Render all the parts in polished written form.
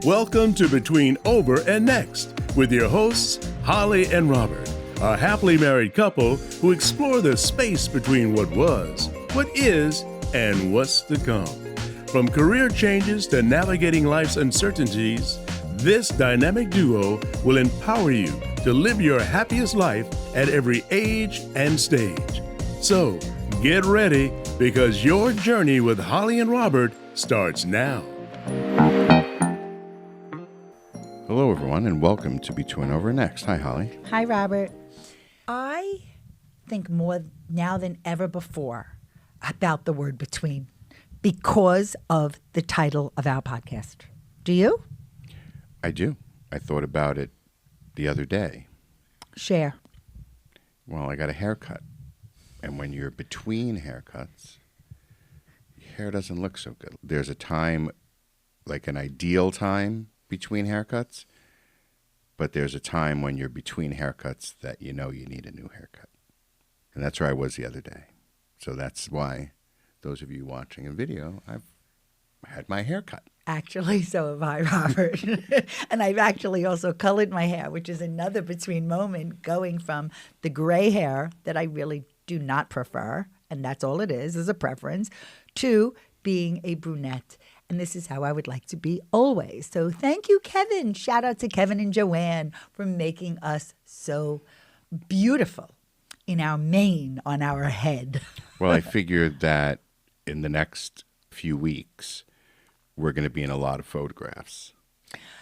Welcome to Between Over and Next with your hosts, Holli and Robert, a happily married couple who explore the space between what was, what is, and what's to come. From career changes to navigating life's uncertainties, this dynamic duo will empower you to live your happiest life at every age and stage. So, get ready because your journey with Holli and Robert starts now. Hello, everyone, and welcome to Between Over and Next. Hi, Holli. Hi, Robert. I think more now than ever before about the word between because of the title of our podcast. Do you? I do. I thought about it the other day. Share. Well, I got a haircut, and when you're between haircuts, your hair doesn't look so good. There's a time, like an ideal time between haircuts, but there's a time when you're between haircuts that you know you need a new haircut. And that's where I was the other day. So that's why, those of you watching a video, I've had my haircut. Actually, so have I, Robert. And I've actually also colored my hair, which is another between moment, going from the gray hair that I really do not prefer, and that's all it is a preference, to being a brunette. And this is how I would like to be always. So thank you, Kevin. Shout out to Kevin and Joanne for making us so beautiful in our mane on our head. Well, I figured that in the next few weeks, we're going to be in a lot of photographs.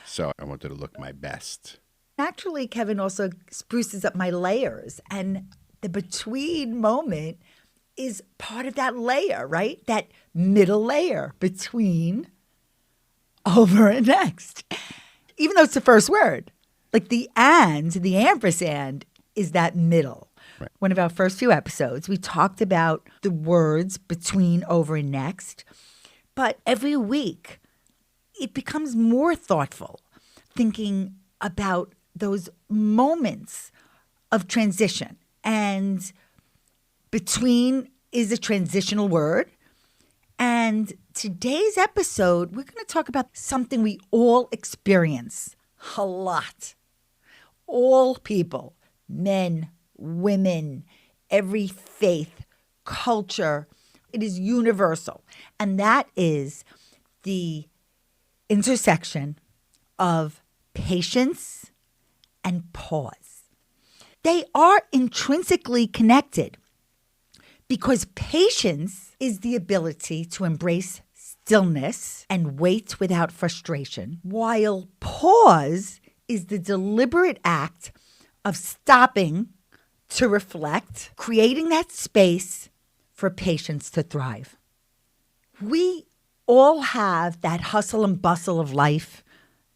So I wanted to look my best. Actually, Kevin also spruces up my layers. And the between moment is part of that layer, right? That middle layer between over and next. Even though it's the first word. Like the ampersand is that middle. Right. One of our first few episodes, we talked about the words between, over, and next. But every week, it becomes more thoughtful, thinking about those moments of transition. And between is a transitional word. And today's episode, we're going to talk about something we all experience a lot. All people, men, women, every faith, culture, it is universal. And that is the intersection of patience and pause. They are intrinsically connected because patience is the ability to embrace stillness and wait without frustration, while pause is the deliberate act of stopping to reflect, creating that space for patience to thrive. We all have that hustle and bustle of life,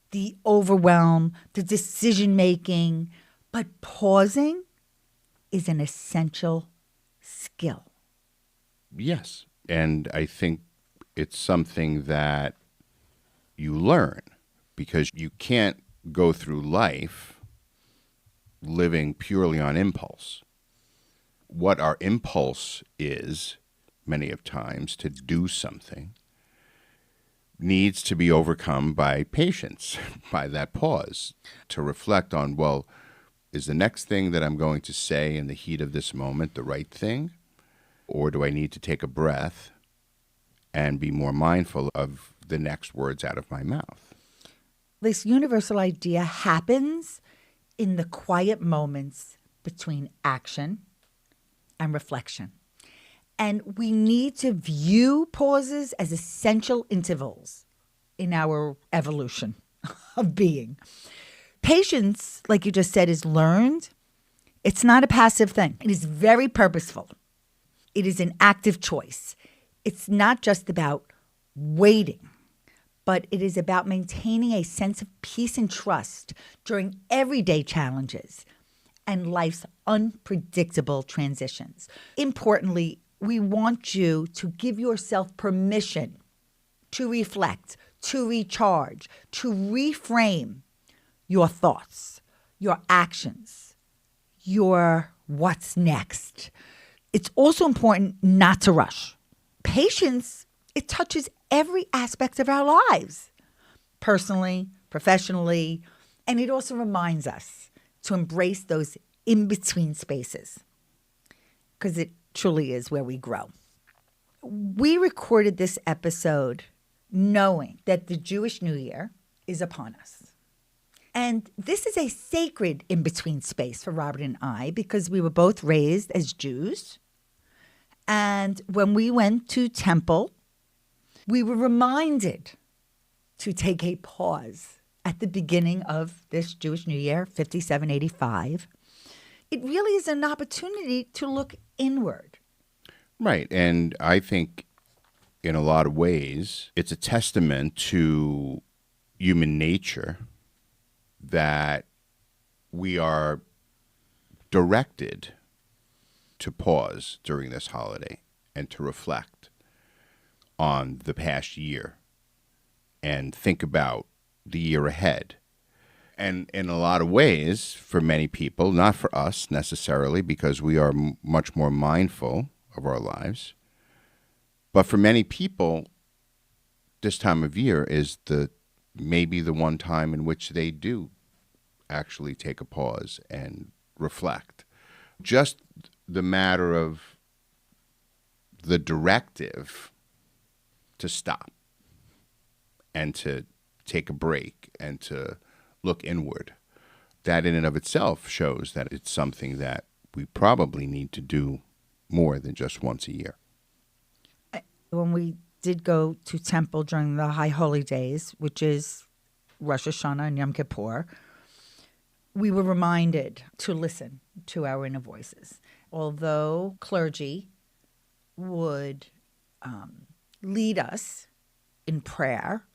the overwhelm, the decision-making, but pausing is an essential skill. Yes. And I think it's something that you learn because you can't go through life living purely on impulse. What our impulse is, many of times, to do something, needs to be overcome by patience, by that pause, to reflect on, well, is the next thing that I'm going to say in the heat of this moment the right thing? Or do I need to take a breath and be more mindful of the next words out of my mouth? This universal idea happens in the quiet moments between action and reflection. And we need to view pauses as essential intervals in our evolution of being. Patience, like you just said, is learned. It's not a passive thing. It is very purposeful. It is an active choice. It's not just about waiting, but it is about maintaining a sense of peace and trust during everyday challenges and life's unpredictable transitions. Importantly, we want you to give yourself permission to reflect, to recharge, to reframe your thoughts, your actions, your what's next. It's also important not to rush. Patience, it touches every aspect of our lives. personally, professionally, and it also reminds us to embrace those in-between spaces because it truly is where we grow. We recorded this episode knowing that the Jewish New Year is upon us. And this is a sacred in-between space for Robert and I because we were both raised as Jews. And when we went to temple, we were reminded to take a pause at the beginning of this Jewish New Year, 5785. It really is an opportunity to look inward. Right. And I think in a lot of ways, it's a testament to human nature that we are directed to pause during this holiday and to reflect on the past year and think about the year ahead. And in a lot of ways, for many people, not for us necessarily, because we are much more mindful of our lives, but for many people, this time of year is maybe the one time in which they do actually take a pause and reflect. Just the matter of the directive to stop and to take a break and to look inward, that in and of itself shows that it's something that we probably need to do more than just once a year. When we did go to temple during the High Holy Days, which is Rosh Hashanah and Yom Kippur, we were reminded to listen to our inner voices. Although clergy would lead us in prayer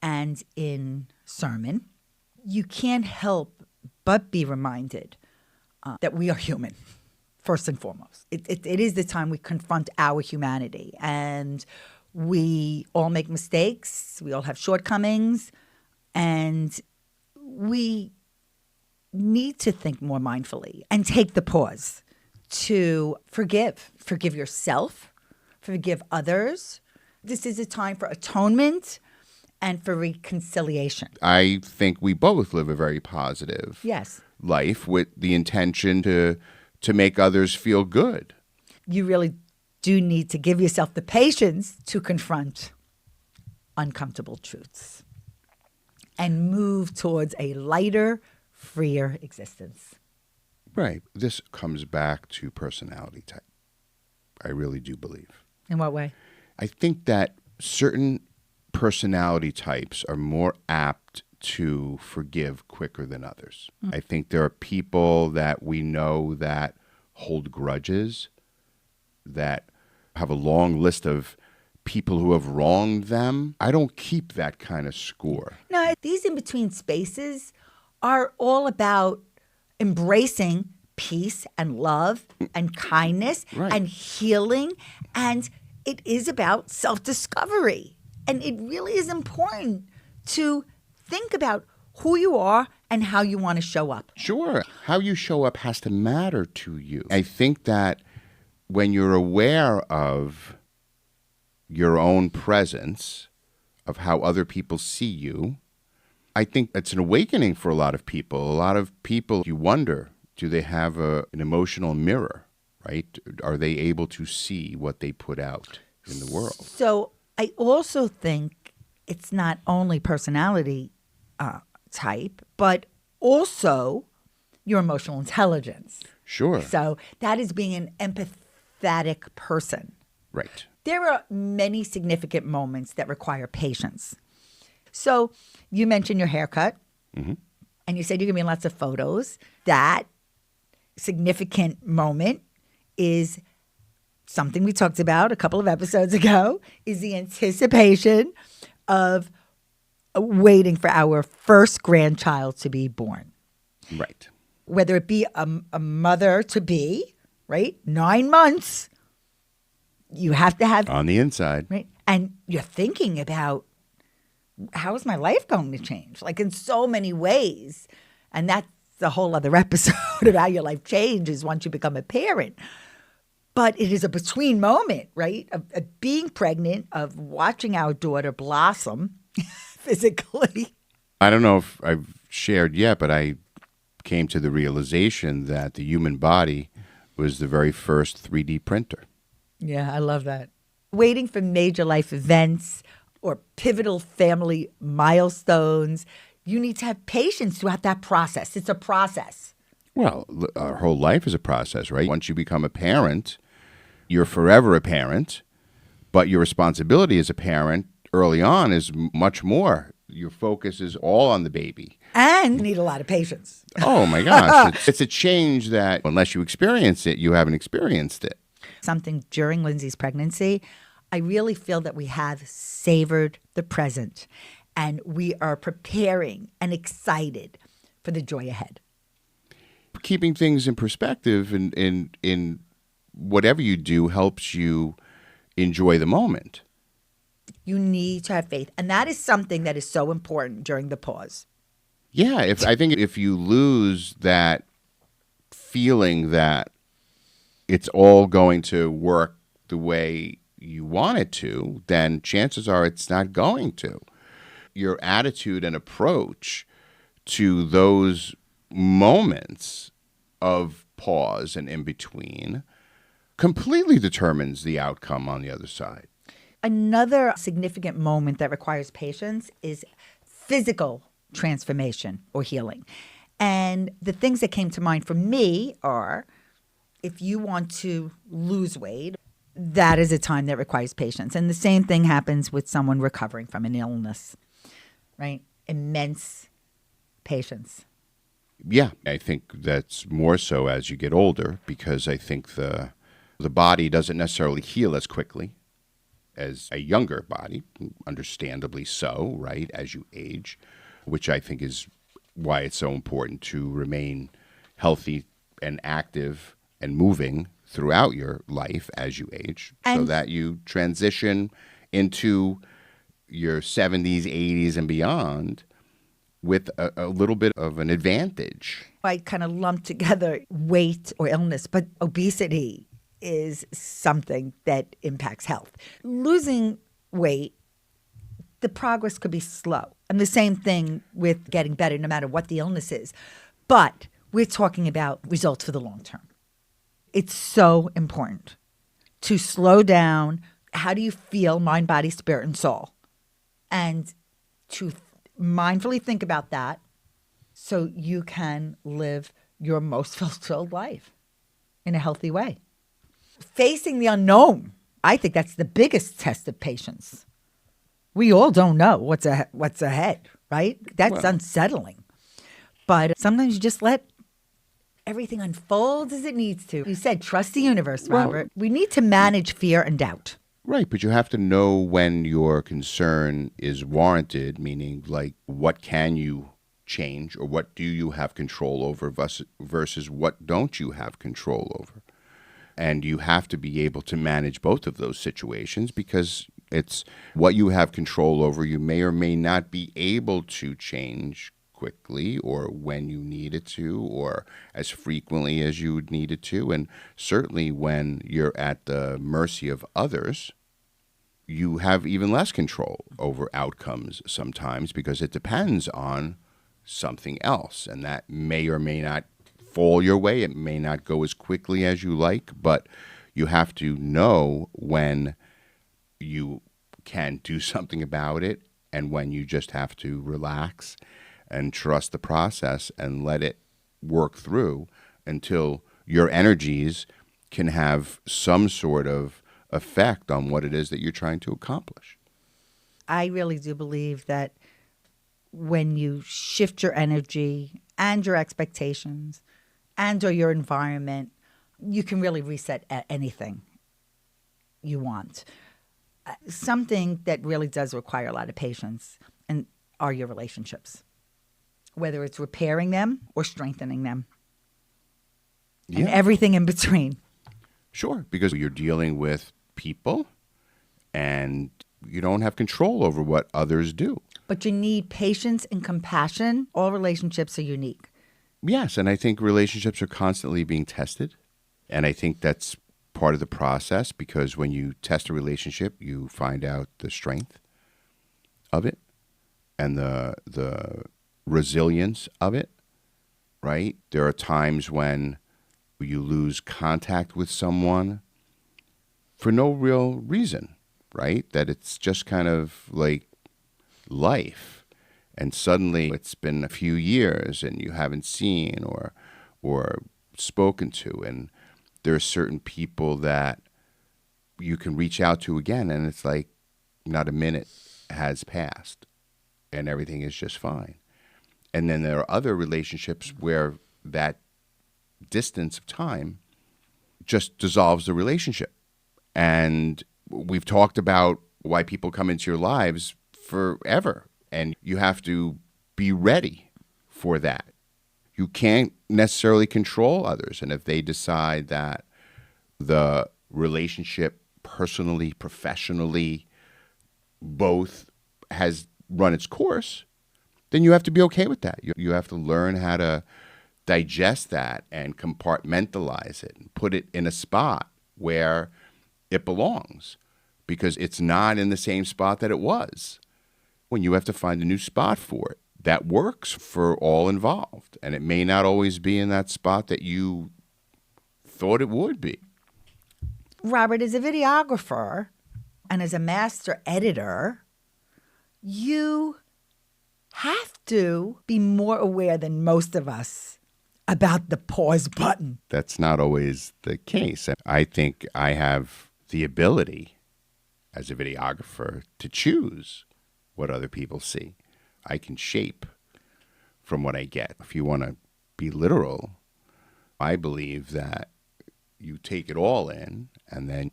and in sermon, you can't help but be reminded that we are human, first and foremost. It is the time we confront our humanity, and we all make mistakes, we all have shortcomings, and we need to think more mindfully and take the pause to forgive. Forgive yourself, forgive others. This is a time for atonement and for reconciliation. I think we both live a very positive life with the intention to make others feel good. You really do need to give yourself the patience to confront uncomfortable truths and move towards a lighter, freer existence. Right. This comes back to personality type. I really do believe. In what way? I think that certain personality types are more apt to forgive quicker than others. I think there are people that we know that hold grudges, that have a long list of people who have wronged them. I don't keep that kind of score. No, these in-between spaces are all about embracing peace and love and kindness and healing. And it is about self-discovery. And it really is important to think about who you are and how you want to show up. Sure. How you show up has to matter to you. I think that when you're aware of your own presence, of how other people see you, I think it's an awakening for a lot of people. A lot of people, you wonder, do they have an emotional mirror, right? Are they able to see what they put out in the world? So I also think it's not only personality type, but also your emotional intelligence. Sure. So that is being an empathetic person. Right. There are many significant moments that require patience. So you mentioned your haircut, and you said you're going to be in lots of photos. That significant moment is something we talked about a couple of episodes ago, is the anticipation of waiting for our first grandchild to be born. Right. Whether it be a mother-to-be, right? 9 months, you have to have... On the inside. Right? And you're thinking about, how is my life going to change? Like in so many ways. And that's a whole other episode of how your life changes once you become a parent. But it is a between moment, right? Of being pregnant, of watching our daughter blossom physically. I don't know if I've shared yet, but I came to the realization that the human body was the very first 3D printer. Yeah, I love that. Waiting for major life events or pivotal family milestones, you need to have patience throughout that process. It's a process. Well, our whole life is a process, right? Once you become a parent, you're forever a parent, but your responsibility as a parent early on is much more. Your focus is all on the baby. And you need a lot of patience. Oh my gosh. It's a change that unless you experience it, you haven't experienced it. Something during Lindsay's pregnancy, I really feel that we have savored the present and we are preparing and excited for the joy ahead. Keeping things in perspective in whatever you do helps you enjoy the moment. You need to have faith. And that is something that is so important during the pause. Yeah, I think if you lose that feeling that it's all going to work the way you want it to, then chances are it's not going to. Your attitude and approach to those moments of pause and in between completely determines the outcome on the other side. Another significant moment that requires patience is physical transformation or healing. And the things that came to mind for me are if you want to lose weight, that is a time that requires patience. And the same thing happens with someone recovering from an illness, right? Immense patience. Yeah, I think that's more so as you get older because I think the body doesn't necessarily heal as quickly as a younger body, understandably so, right, as you age, which I think is why it's so important to remain healthy and active and moving throughout your life as you age so that you transition into your 70s, 80s, and beyond with a little bit of an advantage. I kind of lump together weight or illness, but obesity is something that impacts health. Losing weight, the progress could be slow. And the same thing with getting better, no matter what the illness is. But we're talking about results for the long term. It's so important to slow down. How do you feel, mind, body, spirit, and soul? And to mindfully think about that so you can live your most fulfilled life in a healthy way. Facing the unknown, I think that's the biggest test of patience. We all don't know what's ahead, right? That's unsettling. But sometimes you just let everything unfold as it needs to. You said trust the universe, Robert. We need to manage fear and doubt. Right, but you have to know when your concern is warranted, meaning like what can you change or what do you have control over versus what don't you have control over. And you have to be able to manage both of those situations because it's what you have control over. You may or may not be able to change quickly or when you need it to or as frequently as you would need it to. And certainly when you're at the mercy of others, you have even less control over outcomes sometimes because it depends on something else. And that may or may not fall your way. It may not go as quickly as you like, but you have to know when you can do something about it and when you just have to relax and trust the process and let it work through until your energies can have some sort of effect on what it is that you're trying to accomplish. I really do believe that when you shift your energy and your expectations and or your environment, you can really reset anything you want. Something that really does require a lot of patience and are your relationships, whether it's repairing them or strengthening them, and everything in between. Sure, because you're dealing with people and you don't have control over what others do. But you need patience and compassion. All relationships are unique. Yes, and I think relationships are constantly being tested. And I think that's part of the process because when you test a relationship, you find out the strength of it. and the resilience of it, right? There are times when you lose contact with someone for no real reason, right? That it's just kind of like life. And suddenly it's been a few years and you haven't seen or spoken to. And there are certain people that you can reach out to again, and it's like not a minute has passed and everything is just fine. And then there are other relationships where that distance of time just dissolves the relationship. And we've talked about why people come into your lives forever, and you have to be ready for that. You can't necessarily control others. And if they decide that the relationship personally, professionally, both has run its course, then you have to be okay with that. You have to learn how to digest that and compartmentalize it and put it in a spot where it belongs, because it's not in the same spot that it was. When you have to find a new spot for it that works for all involved. And it may not always be in that spot that you thought it would be. Robert, as a videographer and as a master editor, you have to be more aware than most of us about the pause button. That's not always the case. I think I have the ability as a videographer to choose what other people see. I can shape from what I get. If you want to be literal, I believe that you take it all in and then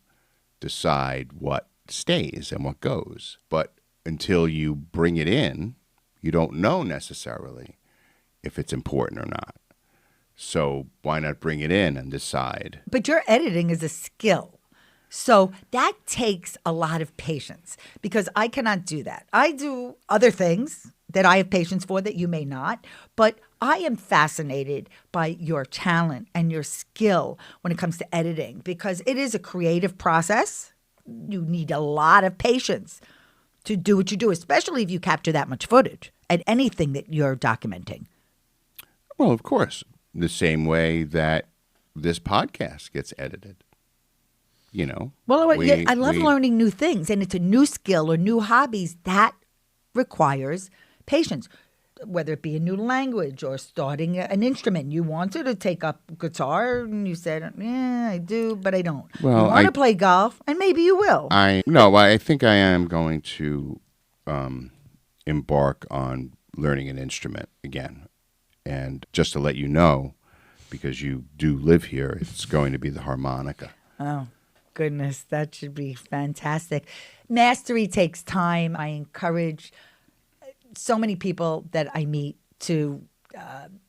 decide what stays and what goes. But until you bring it in, you don't know necessarily if it's important or not. So why not bring it in and decide? But your editing is a skill. So that takes a lot of patience, because I cannot do that. I do other things that I have patience for that you may not, but I am fascinated by your talent and your skill when it comes to editing, because it is a creative process. You need a lot of patience to do what you do, especially if you capture that much footage at anything that you're documenting. Well, of course, the same way that this podcast gets edited. You know, well, I love learning new things, and it's a new skill or new hobbies that requires patience, whether it be a new language or starting an instrument. You wanted to take up guitar, and you said, "Yeah, I do, but I don't." Well, you want to play golf, and maybe you will. I think I am going to embark on learning an instrument again, and just to let you know, because you do live here, it's going to be the harmonica. Oh. Goodness, that should be fantastic. Mastery takes time. I encourage so many people that I meet to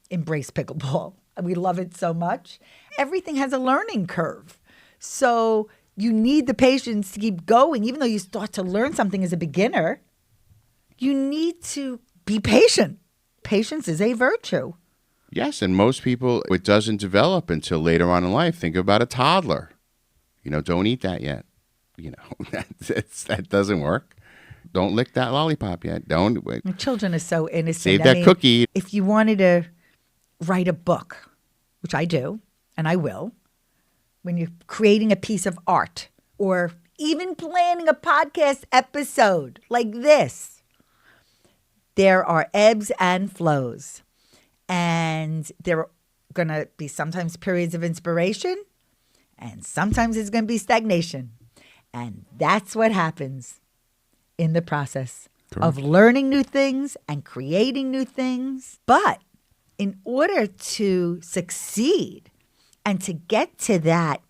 embrace pickleball. We love it so much. Everything has a learning curve. So you need the patience to keep going. Even though you start to learn something as a beginner, you need to be patient. Patience is a virtue. Yes, and most people, it doesn't develop until later on in life. Think about a toddler. Don't eat that yet. That doesn't work. Don't lick that lollipop yet. Don't. Children are so innocent. Save that cookie. If you wanted to write a book, which I do, and I will, when you're creating a piece of art or even planning a podcast episode like this, there are ebbs and flows. And there are going to be sometimes periods of inspiration, and sometimes it's going to be stagnation. And that's what happens in the process of learning new things and creating new things. But in order to succeed and to get to that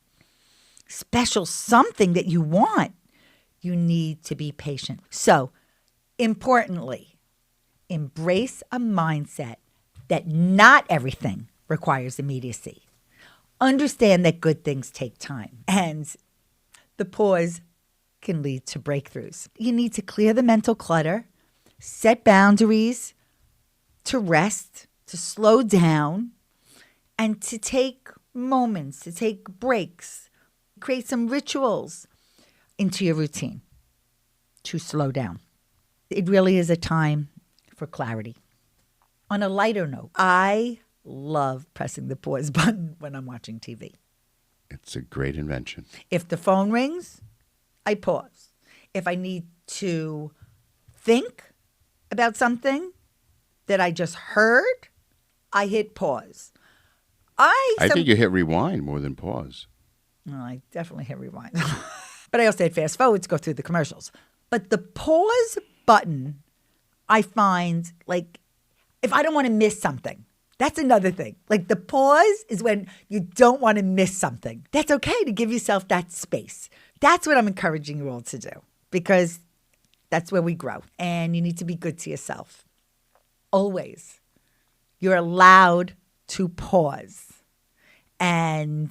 special something that you want, you need to be patient. So, importantly, embrace a mindset that not everything requires immediacy. Understand that good things take time, and the pause can lead to breakthroughs. You need to clear the mental clutter, set boundaries, to rest, to slow down, and to take moments, to take breaks, create some rituals into your routine to slow down. It really is a time for clarity. On a lighter note, I love pressing the pause button when I'm watching TV. It's a great invention. If the phone rings, I pause. If I need to think about something that I just heard, I hit pause. I think you hit rewind more than pause. No, I definitely hit rewind. But I also hit fast forward to go through the commercials. But the pause button, I find, like, if I don't want to miss something, that's another thing. Like, the pause is when you don't want to miss something. That's okay to give yourself that space. That's what I'm encouraging you all to do, because that's where we grow. And you need to be good to yourself. Always. You're allowed to pause. And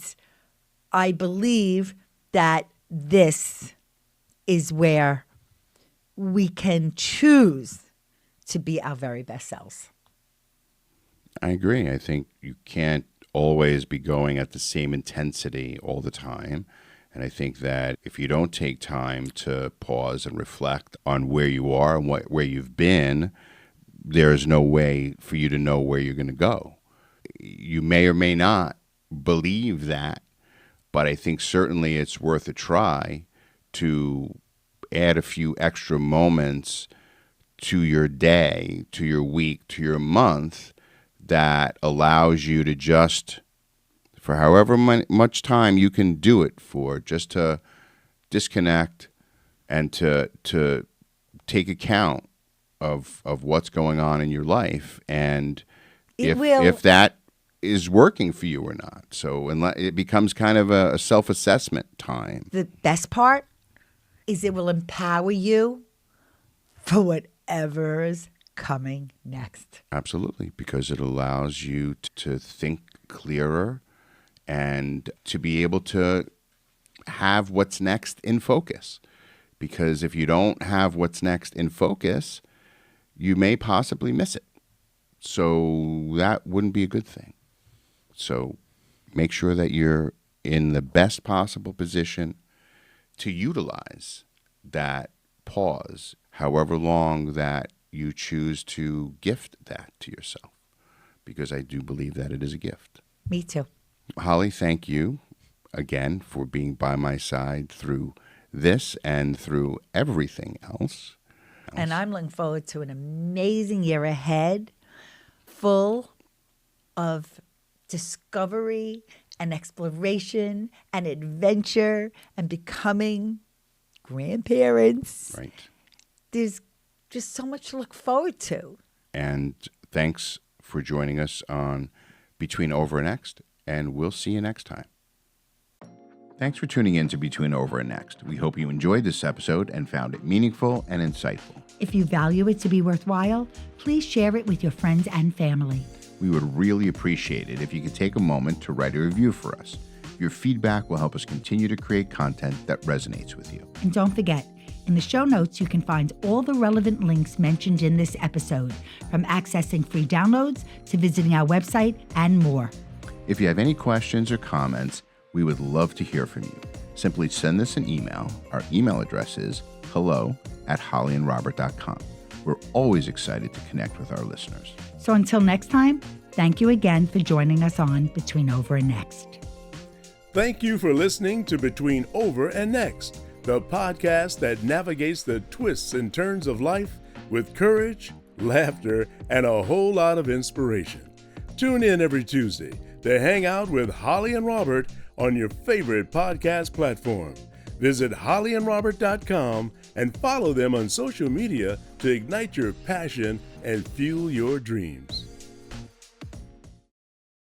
I believe that this is where we can choose to be our very best selves. I agree. I think you can't always be going at the same intensity all the time. And I think that if you don't take time to pause and reflect on where you are and where you've been, there's no way for you to know where you're going to go. You may or may not believe that, but I think certainly it's worth a try to add a few extra moments to your day, to your week, to your month that allows you to just, for however much time you can do it for, just to disconnect and to take account of what's going on in your life, and if that is working for you or not. So it becomes kind of a self-assessment time. The best part is it will empower you for whatever's coming next. Absolutely, because it allows you to think clearer and to be able to have what's next in focus. Because if you don't have what's next in focus, you may possibly miss it. So that wouldn't be a good thing. So make sure that you're in the best possible position to utilize that pause, however long that you choose to gift that to yourself, because I do believe that it is a gift. Me too. Holly, thank you again for being by my side through this and through everything else. And I'm looking forward to an amazing year ahead, full of discovery and exploration and adventure and becoming grandparents. Right. There's just so much to look forward to. And thanks for joining us on Between Over and Next, and we'll see you next time. Thanks for tuning in to Between Over and Next. We hope you enjoyed this episode and found it meaningful and insightful. If you value it to be worthwhile, please share it with your friends and family. We would really appreciate it if you could take a moment to write a review for us. Your feedback will help us continue to create content that resonates with you. And don't forget, in the show notes, you can find all the relevant links mentioned in this episode, from accessing free downloads to visiting our website and more. If you have any questions or comments, we would love to hear from you. Simply send us an email. Our email address is hello@hollyandrobert.com. We're always excited to connect with our listeners. So until next time, thank you again for joining us on Between Over and Next. Thank you for listening to Between Over and Next, the podcast that navigates the twists and turns of life with courage, laughter, and a whole lot of inspiration. Tune in every Tuesday to hang out with Holli and Robert on your favorite podcast platform. Visit hollyandrobert.com and follow them on social media to ignite your passion and fuel your dreams.